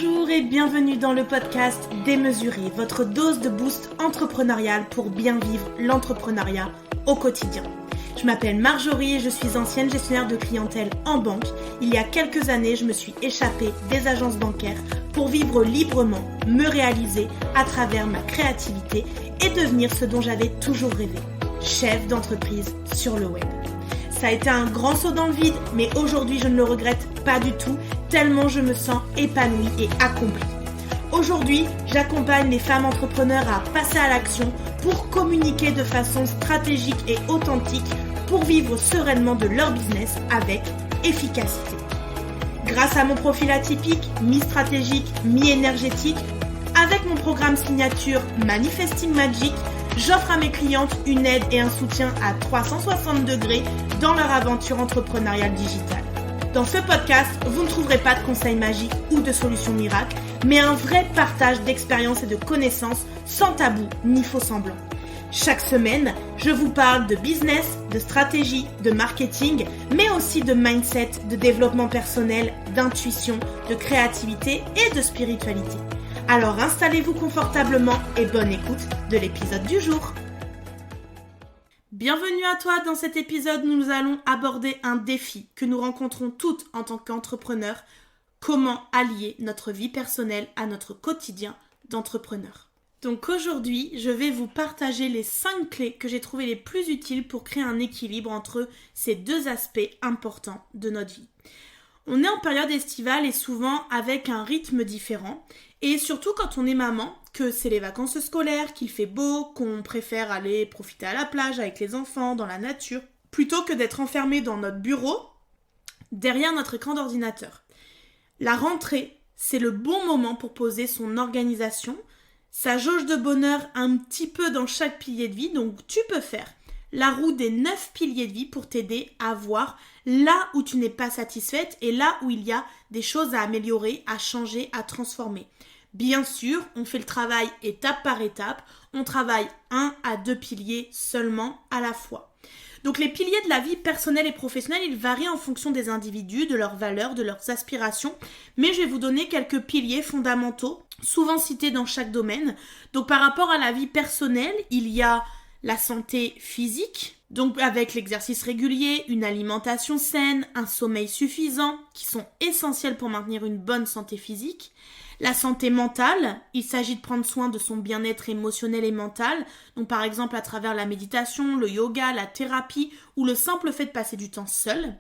Bonjour et bienvenue dans le podcast Démesuré, votre dose de boost entrepreneurial pour bien vivre l'entrepreneuriat au quotidien. Je m'appelle Marjorie et je suis ancienne gestionnaire de clientèle en banque. Il y a quelques années, je me suis échappée des agences bancaires pour vivre librement, me réaliser à travers ma créativité et devenir ce dont j'avais toujours rêvé, chef d'entreprise sur le web. Ça a été un grand saut dans le vide, mais aujourd'hui je ne le regrette pas du tout, tellement je me sens épanouie et accomplie. Aujourd'hui, j'accompagne les femmes entrepreneurs à passer à l'action pour communiquer de façon stratégique et authentique pour vivre sereinement de leur business avec efficacité. Grâce à mon profil atypique, mi-stratégique, mi-énergétique, avec mon programme signature Manifesting Magic, j'offre à mes clientes une aide et un soutien à 360 degrés dans leur aventure entrepreneuriale digitale. Dans ce podcast, vous ne trouverez pas de conseils magiques ou de solutions miracles, mais un vrai partage d'expériences et de connaissances sans tabou ni faux semblants. Chaque semaine, je vous parle de business, de stratégie, de marketing, mais aussi de mindset, de développement personnel, d'intuition, de créativité et de spiritualité. Alors installez-vous confortablement et bonne écoute de l'épisode du jour. Bienvenue à toi, dans cet épisode nous allons aborder un défi que nous rencontrons toutes en tant qu'entrepreneurs, comment allier notre vie personnelle à notre quotidien d'entrepreneur. Donc aujourd'hui, je vais vous partager les 5 clés que j'ai trouvées les plus utiles pour créer un équilibre entre ces deux aspects importants de notre vie. On est en période estivale et souvent avec un rythme différent. Et surtout quand on est maman, que c'est les vacances scolaires, qu'il fait beau, qu'on préfère aller profiter à la plage avec les enfants, dans la nature, plutôt que d'être enfermé dans notre bureau, derrière notre écran d'ordinateur. La rentrée, c'est le bon moment pour poser son organisation, sa jauge de bonheur un petit peu dans chaque pilier de vie, donc tu peux faire la roue des 9 piliers de vie pour t'aider à voir là où tu n'es pas satisfaite et là où il y a des choses à améliorer, à changer, à transformer. Bien sûr, on fait le travail étape par étape, on travaille 1 à 2 piliers seulement à la fois. Donc les piliers de la vie personnelle et professionnelle, ils varient en fonction des individus, de leurs valeurs, de leurs aspirations, mais je vais vous donner quelques piliers fondamentaux, souvent cités dans chaque domaine. Donc par rapport à la vie personnelle, il y a la santé physique, donc avec l'exercice régulier, une alimentation saine, un sommeil suffisant, qui sont essentiels pour maintenir une bonne santé physique. La santé mentale, il s'agit de prendre soin de son bien-être émotionnel et mental, donc par exemple à travers la méditation, le yoga, la thérapie ou le simple fait de passer du temps seul.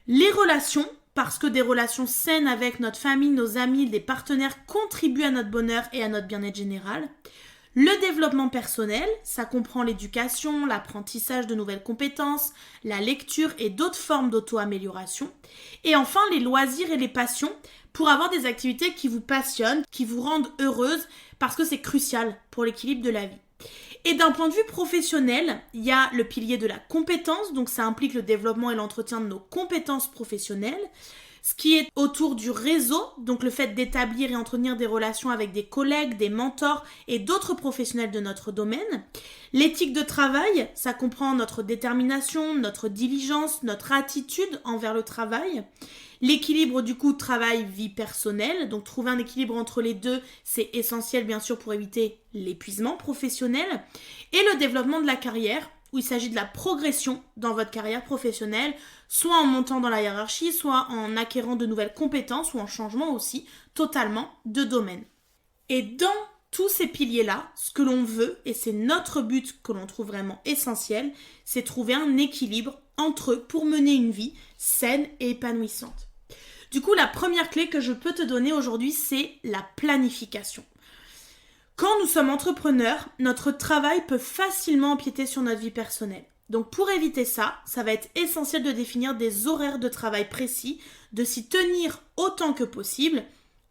Les relations, parce que des relations saines avec notre famille, nos amis, des partenaires contribuent à notre bonheur et à notre bien-être général. Le développement personnel, ça comprend l'éducation, l'apprentissage de nouvelles compétences, la lecture et d'autres formes d'auto-amélioration. Et enfin, les loisirs et les passions pour avoir des activités qui vous passionnent, qui vous rendent heureuse, parce que c'est crucial pour l'équilibre de la vie. Et d'un point de vue professionnel, il y a le pilier de la compétence, donc ça implique le développement et l'entretien de nos compétences professionnelles. Ce qui est autour du réseau, donc le fait d'établir et entretenir des relations avec des collègues, des mentors et d'autres professionnels de notre domaine. L'éthique de travail, ça comprend notre détermination, notre diligence, notre attitude envers le travail. L'équilibre du coup travail-vie personnelle, donc trouver un équilibre entre les deux, c'est essentiel bien sûr pour éviter l'épuisement professionnel. Et le développement de la carrière, où il s'agit de la progression dans votre carrière professionnelle, soit en montant dans la hiérarchie, soit en acquérant de nouvelles compétences ou en changement aussi totalement de domaine. Et dans tous ces piliers-là, ce que l'on veut, et c'est notre but que l'on trouve vraiment essentiel, c'est trouver un équilibre entre eux pour mener une vie saine et épanouissante. Du coup, la première clé que je peux te donner aujourd'hui, c'est la planification. Quand nous sommes entrepreneurs, notre travail peut facilement empiéter sur notre vie personnelle. Donc pour éviter ça, ça va être essentiel de définir des horaires de travail précis, de s'y tenir autant que possible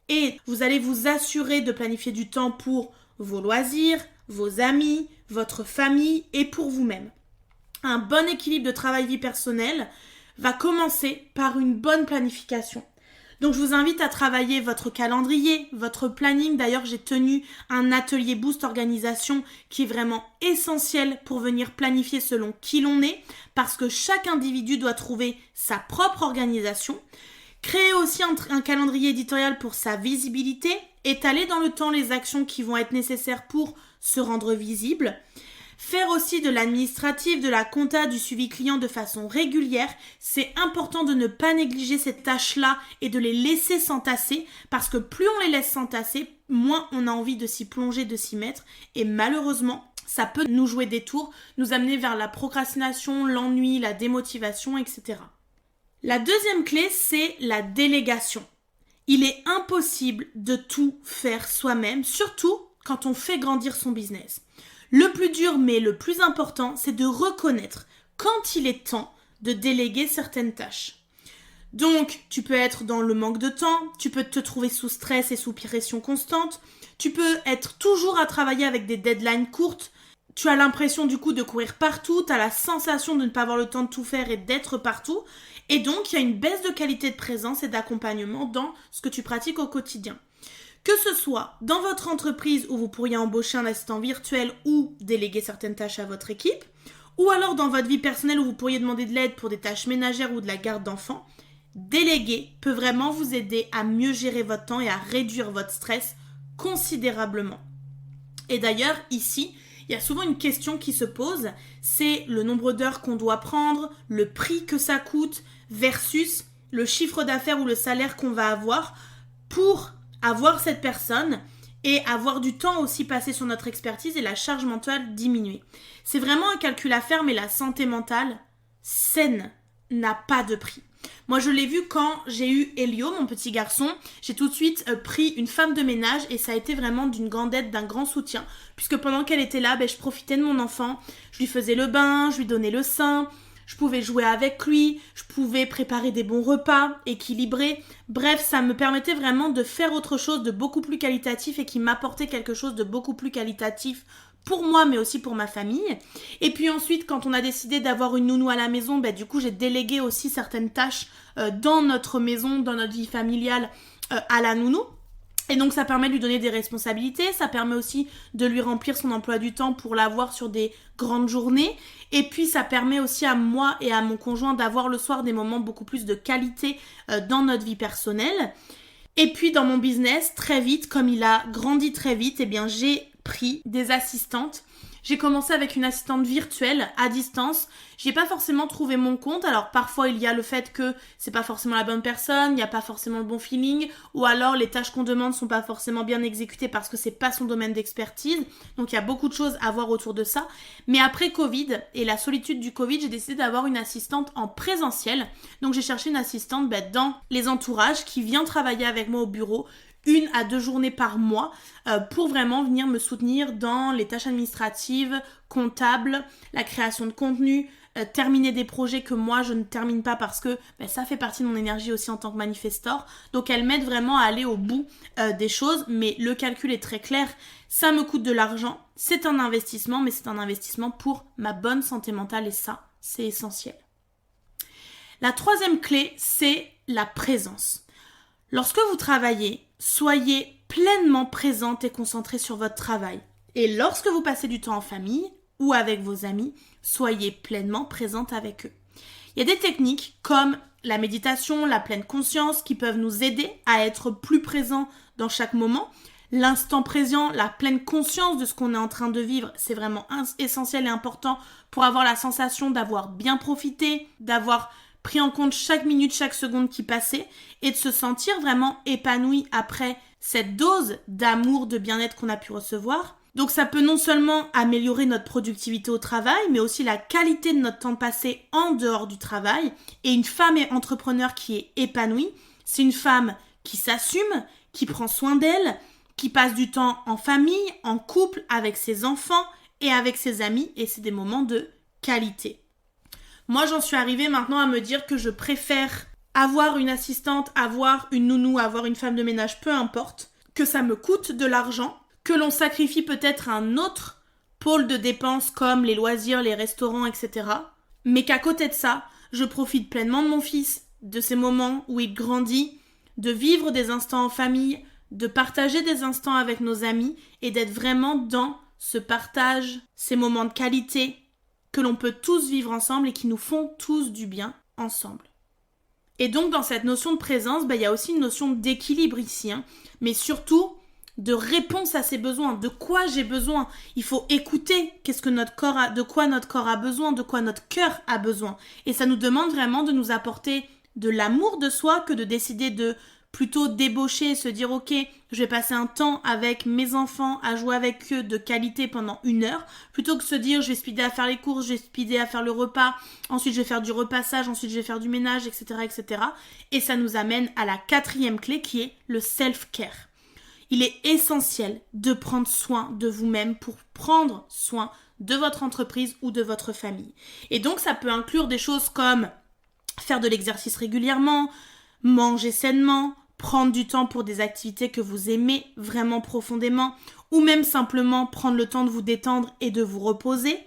et vous allez vous assurer de planifier du temps pour vos loisirs, vos amis, votre famille et pour vous-même. Un bon équilibre de travail-vie personnelle va commencer par une bonne planification. Donc je vous invite à travailler votre calendrier, votre planning. D'ailleurs, j'ai tenu un atelier Boost Organisation qui est vraiment essentiel pour venir planifier selon qui l'on est, parce que chaque individu doit trouver sa propre organisation Créer aussi un calendrier éditorial pour sa visibilité, étaler dans le temps les actions qui vont être nécessaires pour se rendre visible. Faire aussi de l'administratif, de la compta, du suivi client de façon régulière. C'est important de ne pas négliger ces tâches-là et de les laisser s'entasser parce que plus on les laisse s'entasser, moins on a envie de s'y plonger, de s'y mettre. Et malheureusement, ça peut nous jouer des tours, nous amener vers la procrastination, l'ennui, la démotivation, etc. La deuxième clé, c'est la délégation. Il est impossible de tout faire soi-même, surtout quand on fait grandir son business. Le plus dur, mais le plus important, c'est de reconnaître quand il est temps de déléguer certaines tâches. Donc, tu peux être dans le manque de temps, tu peux te trouver sous stress et sous pression constante, tu peux être toujours à travailler avec des deadlines courtes, tu as l'impression du coup de courir partout, tu as la sensation de ne pas avoir le temps de tout faire et d'être partout, et donc il y a une baisse de qualité de présence et d'accompagnement dans ce que tu pratiques au quotidien. Que ce soit dans votre entreprise où vous pourriez embaucher un assistant virtuel ou déléguer certaines tâches à votre équipe, ou alors dans votre vie personnelle où vous pourriez demander de l'aide pour des tâches ménagères ou de la garde d'enfants, déléguer peut vraiment vous aider à mieux gérer votre temps et à réduire votre stress considérablement. Et d'ailleurs, ici, il y a souvent une question qui se pose, c'est le nombre d'heures qu'on doit prendre, le prix que ça coûte versus le chiffre d'affaires ou le salaire qu'on va avoir pour avoir cette personne et avoir du temps aussi passé sur notre expertise et la charge mentale diminuer. C'est vraiment un calcul à faire, mais la santé mentale saine n'a pas de prix. Moi, je l'ai vu quand j'ai eu Elio, mon petit garçon. J'ai tout de suite pris une femme de ménage et ça a été vraiment d'une grande aide, d'un grand soutien. Puisque pendant qu'elle était là, je profitais de mon enfant. Je lui faisais le bain, je lui donnais le sein. Je pouvais jouer avec lui, je pouvais préparer des bons repas, équilibrés. Bref, ça me permettait vraiment de faire autre chose de beaucoup plus qualitatif et qui m'apportait quelque chose de beaucoup plus qualitatif pour moi, mais aussi pour ma famille. Et puis ensuite, quand on a décidé d'avoir une nounou à la maison, du coup, j'ai délégué aussi certaines tâches dans notre maison, dans notre vie familiale à la nounou. Et donc ça permet de lui donner des responsabilités, ça permet aussi de lui remplir son emploi du temps pour l'avoir sur des grandes journées. Et puis ça permet aussi à moi et à mon conjoint d'avoir le soir des moments beaucoup plus de qualité dans notre vie personnelle. Et puis dans mon business, très vite, comme il a grandi très vite, j'ai pris des assistantes. J'ai commencé avec une assistante virtuelle à distance. J'ai pas forcément trouvé mon compte. Alors parfois il y a le fait que c'est pas forcément la bonne personne, il n'y a pas forcément le bon feeling, ou alors les tâches qu'on demande sont pas forcément bien exécutées parce que c'est pas son domaine d'expertise. Donc il y a beaucoup de choses à voir autour de ça. Mais après Covid et la solitude du Covid, j'ai décidé d'avoir une assistante en présentiel. Donc j'ai cherché une assistante dans les entourages qui vient travailler avec moi au bureau 1 à 2 journées par mois pour vraiment venir me soutenir dans les tâches administratives, comptables, la création de contenu, terminer des projets que moi je ne termine pas parce que ça fait partie de mon énergie aussi en tant que manifestor. Donc elle m'aide vraiment à aller au bout des choses, mais le calcul est très clair, ça me coûte de l'argent, c'est un investissement, mais c'est un investissement pour ma bonne santé mentale et ça, c'est essentiel. La troisième clé, c'est la présence. Lorsque vous travaillez, soyez pleinement présente et concentrée sur votre travail. Et lorsque vous passez du temps en famille ou avec vos amis, soyez pleinement présente avec eux. Il y a des techniques comme la méditation, la pleine conscience qui peuvent nous aider à être plus présents dans chaque moment. L'instant présent, la pleine conscience de ce qu'on est en train de vivre, c'est vraiment essentiel et important pour avoir la sensation d'avoir bien profité, d'avoir pris en compte chaque minute, chaque seconde qui passait et de se sentir vraiment épanoui après cette dose d'amour, de bien-être qu'on a pu recevoir. Donc ça peut non seulement améliorer notre productivité au travail, mais aussi la qualité de notre temps passé en dehors du travail. Et une femme entrepreneur qui est épanouie, c'est une femme qui s'assume, qui prend soin d'elle, qui passe du temps en famille, en couple, avec ses enfants et avec ses amis, et c'est des moments de qualité. Moi, j'en suis arrivée maintenant à me dire que je préfère avoir une assistante, avoir une nounou, avoir une femme de ménage, peu importe, que ça me coûte de l'argent, que l'on sacrifie peut-être un autre pôle de dépenses comme les loisirs, les restaurants, etc. Mais qu'à côté de ça, je profite pleinement de mon fils, de ces moments où il grandit, de vivre des instants en famille, de partager des instants avec nos amis et d'être vraiment dans ce partage, ces moments de qualité que l'on peut tous vivre ensemble et qui nous font tous du bien ensemble. Et donc dans cette notion de présence, il y a aussi une notion d'équilibre ici, mais surtout de réponse à ses besoins. De quoi j'ai besoin? Il faut écouter de quoi notre corps a besoin, de quoi notre cœur a besoin. Et ça nous demande vraiment de nous apporter de l'amour de soi que de décider de plutôt débaucher et se dire ok, je vais passer un temps avec mes enfants à jouer avec eux de qualité pendant 1 heure, plutôt que se dire je vais speeder à faire les courses, je vais speeder à faire le repas, ensuite je vais faire du repassage, ensuite je vais faire du ménage, etc. etc. Et ça nous amène à la 4e clé qui est le self-care. Il est essentiel de prendre soin de vous-même pour prendre soin de votre entreprise ou de votre famille. Et donc ça peut inclure des choses comme faire de l'exercice régulièrement, manger sainement, prendre du temps pour des activités que vous aimez vraiment profondément, ou même simplement prendre le temps de vous détendre et de vous reposer.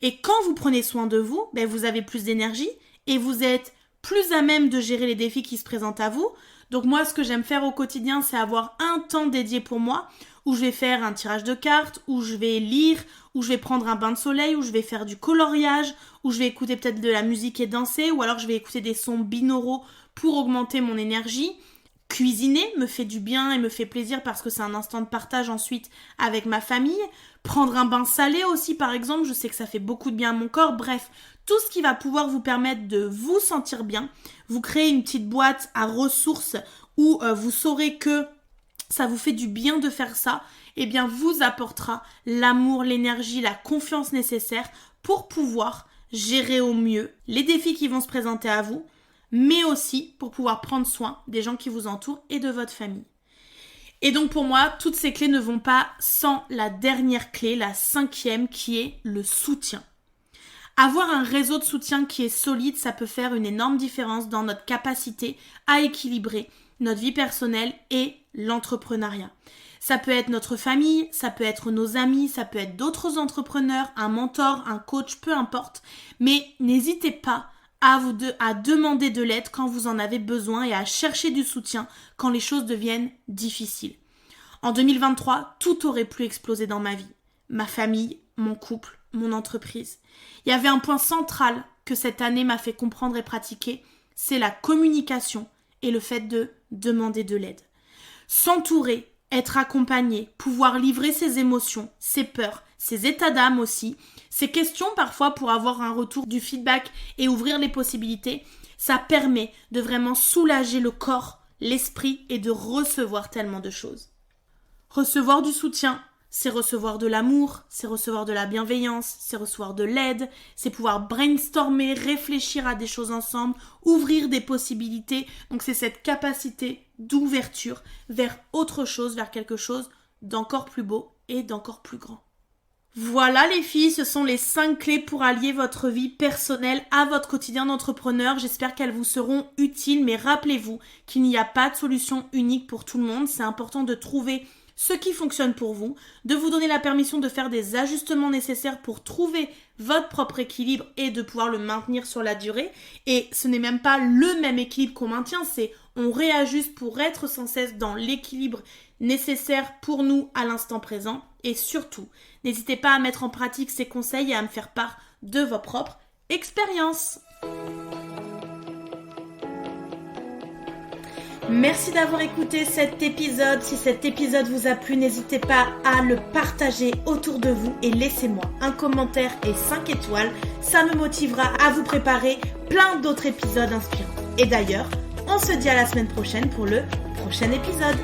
Et quand vous prenez soin de vous, vous avez plus d'énergie et vous êtes plus à même de gérer les défis qui se présentent à vous. Donc moi, ce que j'aime faire au quotidien, c'est avoir un temps dédié pour moi, où je vais faire un tirage de cartes, où je vais lire, où je vais prendre un bain de soleil, où je vais faire du coloriage, où je vais écouter peut-être de la musique et danser, ou alors je vais écouter des sons binauraux pour augmenter mon énergie. Cuisiner me fait du bien et me fait plaisir parce que c'est un instant de partage ensuite avec ma famille. Prendre un bain salé aussi par exemple, je sais que ça fait beaucoup de bien à mon corps. Bref, tout ce qui va pouvoir vous permettre de vous sentir bien. Vous créez une petite boîte à ressources où vous saurez que ça vous fait du bien de faire ça, vous apportera l'amour, l'énergie, la confiance nécessaire pour pouvoir gérer au mieux les défis qui vont se présenter à vous, mais aussi pour pouvoir prendre soin des gens qui vous entourent et de votre famille. Et donc pour moi, toutes ces clés ne vont pas sans la dernière clé, la 5e, qui est le soutien. Avoir un réseau de soutien qui est solide, ça peut faire une énorme différence dans notre capacité à équilibrer notre vie personnelle et l'entrepreneuriat. Ça peut être notre famille, ça peut être nos amis, ça peut être d'autres entrepreneurs, un mentor, un coach, peu importe. Mais n'hésitez pas à demander de l'aide quand vous en avez besoin et à chercher du soutien quand les choses deviennent difficiles. En 2023, tout aurait pu exploser dans ma vie. Ma famille, mon couple, mon entreprise. Il y avait un point central que cette année m'a fait comprendre et pratiquer, c'est la communication et le fait de demander de l'aide. S'entourer, être accompagné, pouvoir livrer ses émotions, ses peurs, ses états d'âme aussi, ses questions parfois pour avoir un retour du feedback et ouvrir les possibilités, ça permet de vraiment soulager le corps, l'esprit et de recevoir tellement de choses. Recevoir du soutien, c'est recevoir de l'amour, c'est recevoir de la bienveillance, c'est recevoir de l'aide, c'est pouvoir brainstormer, réfléchir à des choses ensemble, ouvrir des possibilités. Donc c'est cette capacité d'ouverture vers autre chose, vers quelque chose d'encore plus beau et d'encore plus grand. Voilà les filles, ce sont les 5 clés pour allier votre vie personnelle à votre quotidien d'entrepreneur. J'espère qu'elles vous seront utiles, mais rappelez-vous qu'il n'y a pas de solution unique pour tout le monde. C'est important de trouver ce qui fonctionne pour vous, de vous donner la permission de faire des ajustements nécessaires pour trouver votre propre équilibre et de pouvoir le maintenir sur la durée. Et ce n'est même pas le même équilibre qu'on maintient, c'est on réajuste pour être sans cesse dans l'équilibre nécessaire pour nous à l'instant présent. Et surtout, n'hésitez pas à mettre en pratique ces conseils et à me faire part de vos propres expériences. Merci d'avoir écouté cet épisode. Si cet épisode vous a plu, n'hésitez pas à le partager autour de vous et laissez-moi un commentaire et 5 étoiles. Ça me motivera à vous préparer plein d'autres épisodes inspirants. Et d'ailleurs, on se dit à la semaine prochaine pour le prochain épisode.